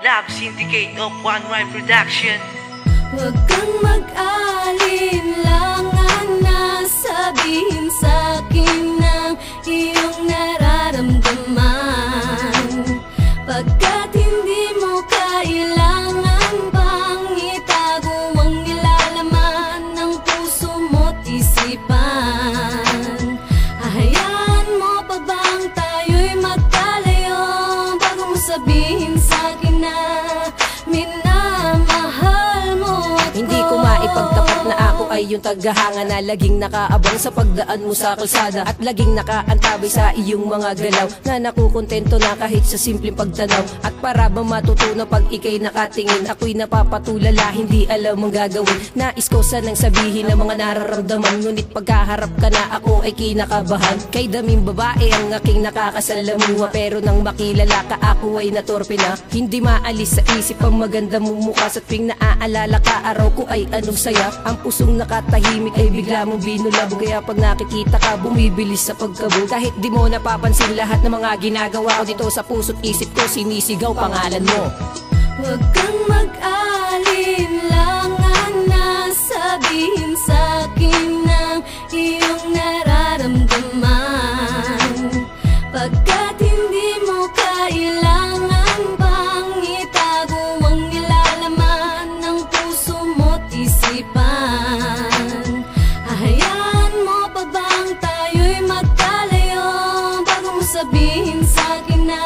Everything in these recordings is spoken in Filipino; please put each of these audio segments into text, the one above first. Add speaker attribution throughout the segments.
Speaker 1: Love Syndicate of One Rhyme Production.
Speaker 2: Huwag kang mag-alinlangan na sabihin sa'kin ng iyong nararamdaman, pagkat hindi mo kailangan pang itago ang nilalaman ng puso mo't isipan. Hahayaan mo pa bang tayo'y magkalayo bago mo sabihin sa'kin na minamahal mo ako?
Speaker 3: Hindi ko maipagtapat na ako ay yung tagahanga na laging nakaabang sa pagdaan mo sa kalsada at laging nakaantabay sa iyong mga galaw, na nakukontento na kahit sa simpleng pagtanaw. At para ba matutunan pag ikay nakatingin, ako'y napapatulala, hindi alam ang gagawin. Nais ko sanang sabihin ang mga nararamdaman, ngunit pagkaharap ka na ako ay kinakabahan. Kay daming babae ang aking nakakasalamuha, pero nang makilala ka ako ay natorpe na. Hindi maalis sa isip ang maganda mong mukha, sa tuwing naaalala ka araw ko ay anong saya. Ang pusong nakatahimik ay bigla mong binulabog, kaya pag nakikita ka bumibilis sa pagkabog. Kahit di mo napapansin lahat ng mga ginagawa ko, dito sa puso't isip ko sinisigaw pangalan mo.
Speaker 2: Huwag kang mag-alinlangan na sabihin sa'kin ng iyong nararamdaman, pagkat hindi mo kailangan pang itago ang nilalaman ng puso mo't isipan. Hahayaan mo pa bang tayo'y magkalayo bago mo sabihin sa'kin na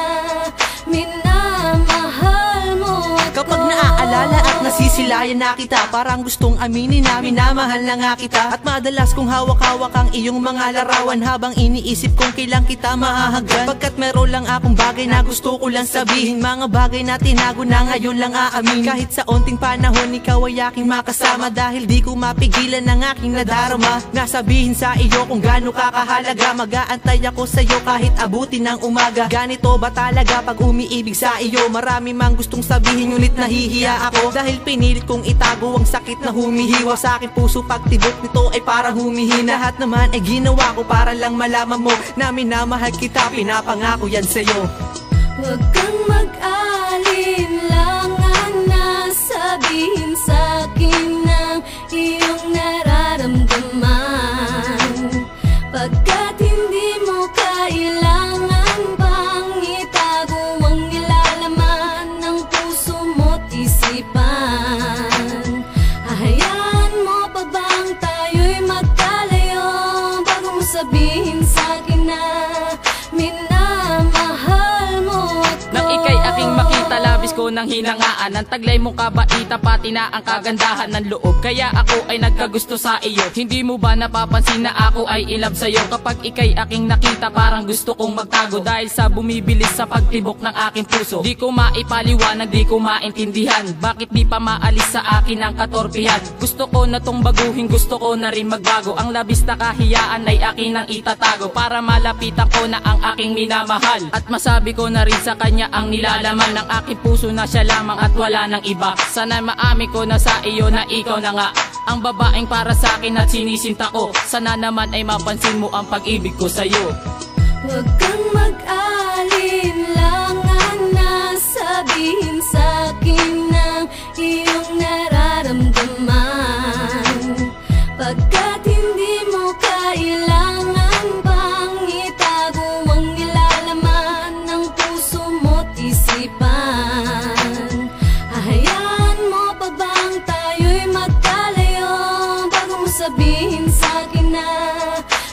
Speaker 2: minamahal mo ako?
Speaker 1: Kapag naaalala at nasisilayan na kita, parang gustong aminin na minamahal na nga kita. At madalas kong hawak-hawak ang iyong mga larawan, habang iniisip kong kailang kita mahahagdan. Pagkat meron lang akong bagay na gusto ko lang sabihin, mga bagay na tinago na ngayon lang aamin. Kahit sa onting panahon ikaw ay aking makasama, dahil di ko mapigilan ang aking nadarama. Nasabihin sa iyo kung gaano ka kahalaga, mag-aantay ako sa iyo kahit abutin ng umaga. Ganito ba talaga pag umiibig sa iyo? Marami mang gustong sabihin ngunit nahihiya ako, dahil pinilit kong itago ang sakit na humihiwa sa aking puso. Pagtibok nito ay parang humihina. Lahat naman ay ginawa ko para lang malaman mo na minamahal kita, pinapangako yan sa'yo.
Speaker 2: Huwag kang mag-alinlangan na sabihin sa'kin ng iyong nararamdaman, pagkat hindi mo kailangan pang itago ang nilalaman ng puso mo't isipan. Hahayaan mo pa bang tayo'y magkalayo bago mo sabihin sa'kin na minamahal mo ako?
Speaker 4: Nang ika'y aking makita, labis ko ng hinangaan, ang taglay mong kabaita, pati na ang kagandahan ng loob. Kaya ako ay nagkagusto sa iyo. Hindi mo ba napapansin na ako ay in love sa'yo? Kapag ika'y aking nakita, parang gusto kong magtago, dahil sa bumibilis sa pagtibok ng aking puso. Di ko maipaliwanag, di ko maintindihan, bakit di pa maalis sa akin ang katorpihan. Gusto ko na tong baguhin, gusto ko na rin magbago. Ang labis na kahiyaan ay akin nang itatago, para malapitan ko na ang aking minamahal, at masabi ko na rin sa kanya ang nilalaman ng aking puso, na siya lamang at wala nang iba. Sana maami ko na sa iyo na ikaw na nga ang babaeng para sa akin at sinisinta ko. Sana naman ay mapansin mo ang pag-ibig ko sa'yo.
Speaker 2: Huwag kang mag-alinlangan na sabihin sa'kin ng iyong nararamdaman, pagkat hindi mo kailangan pang itago ang nilalaman ng puso mo't isipan. Hahayaan mo pa bang tayo'y magkalayo bago mo sabihin sa'kin na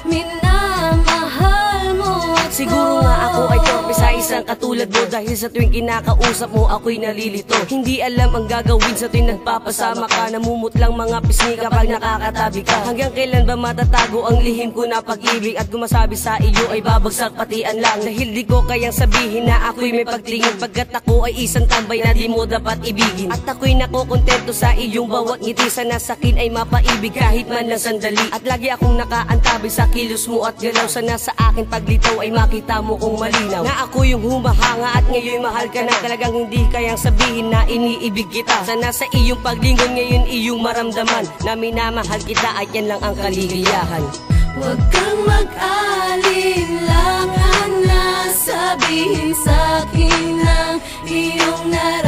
Speaker 2: minamahal mo ako?
Speaker 3: Siguro nga ako ay torpe sa isang katulad mo, dahil sa tuwing kinakausap mo ako'y nalilito. Hindi alam ang gagawin sa tuwing nagpapasama ka, namumutlang mga pisngi kapag nakakatabi ka. Hanggang kailan ba matatago ang lihim ko na pag-ibig, at gumasabi sa iyo ay babagsak patian lang, dahil di ko kayang sabihin na ako'y may pagtingin, pagkat ako ay isang tambay na di mo dapat ibigin. At ako'y nakokontento sa iyong bawat ngiti, sana sakin ay mapaibig kahit man lang sandali. At lagi akong nakaantabay sa kilos mo at galaw, sana sa akin paglitaw ay makita mo kong malinaw na ako yung humahanga at ngayon mahal ka na. Talagang hindi kayang sabihin na iniibig kita. Sana sa iyong paglingon ngayon iyong maramdaman na minamahal kita at yan lang ang kaligayahan.
Speaker 2: Huwag kang mag-alinlangan na sabihin sa'kin ng iyong nararamdaman,